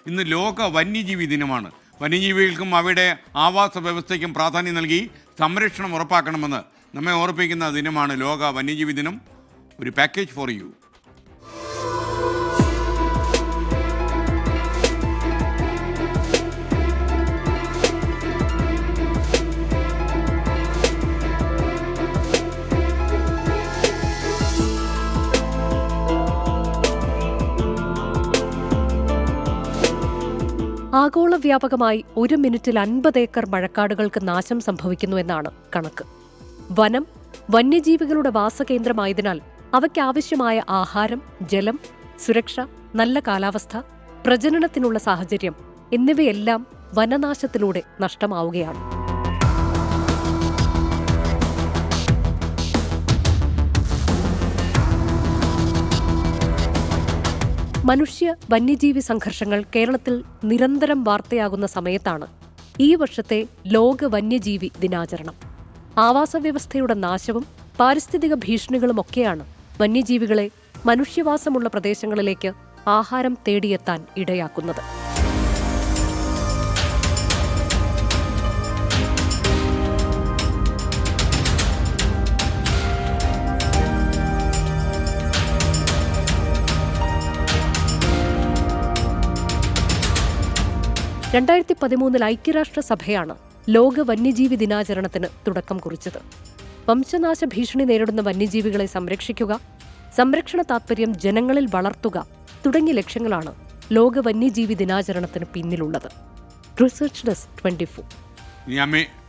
ഇന്ന് ലോക വന്യജീവി ദിനമാണ്. വന്യജീവികൾക്കും അവയുടെ ആവാസ വ്യവസ്ഥയ്ക്കും പ്രാധാന്യം നൽകി സംരക്ഷണം ഉറപ്പാക്കണമെന്ന് നമ്മെ ഓർപ്പിക്കുന്ന ദിനമാണ് ലോക വന്യജീവി ദിനം. ഒരു പാക്കേജ് ഫോർ യു. ആഗോള വ്യാപകമായി 1 മിനിറ്റിൽ 50 ഏക്കർ മഴക്കാടുകൾക്ക് നാശം സംഭവിക്കുന്നുവെന്നാണ് കണക്ക്. വനം വന്യജീവികളുടെ വാസകേന്ദ്രമായതിനാൽ അവയ്ക്കാവശ്യമായ ആഹാരം, ജലം, സുരക്ഷ, നല്ല കാലാവസ്ഥ, പ്രജനനത്തിനുള്ള സാഹചര്യം എന്നിവയെല്ലാം വനനാശത്തിലൂടെ നഷ്ടമാവുകയാണ്. മനുഷ്യ വന്യജീവി സംഘർഷങ്ങൾ കേരളത്തിൽ നിരന്തരം വാർത്തയാകുന്ന സമയത്താണ് ഈ വർഷത്തെ ലോക വന്യജീവി ദിനാചരണം. ആവാസവ്യവസ്ഥയുടെ നാശവും പാരിസ്ഥിതിക ഭീഷണികളുമൊക്കെയാണ് വന്യജീവികളെ മനുഷ്യവാസമുള്ള പ്രദേശങ്ങളിലേക്ക് ആഹാരം തേടിയെത്താൻ ഇടയാക്കുന്നത്. ൽ ഐക്യരാഷ്ട്രസഭയാണ് ലോക വന്യജീവി ദിനാചരണത്തിന് തുടക്കം കുറിച്ചത്. വംശനാശ ഭീഷണി നേരിടുന്ന വന്യജീവികളെ സംരക്ഷിക്കുക, സംരക്ഷണ താൽപര്യം ജനങ്ങളിൽ വളർത്തുക തുടങ്ങിയ ലക്ഷ്യങ്ങളാണ് ലോക വന്യജീവി ദിനാചരണത്തിന് പിന്നിലുള്ളത്. Research desk 24.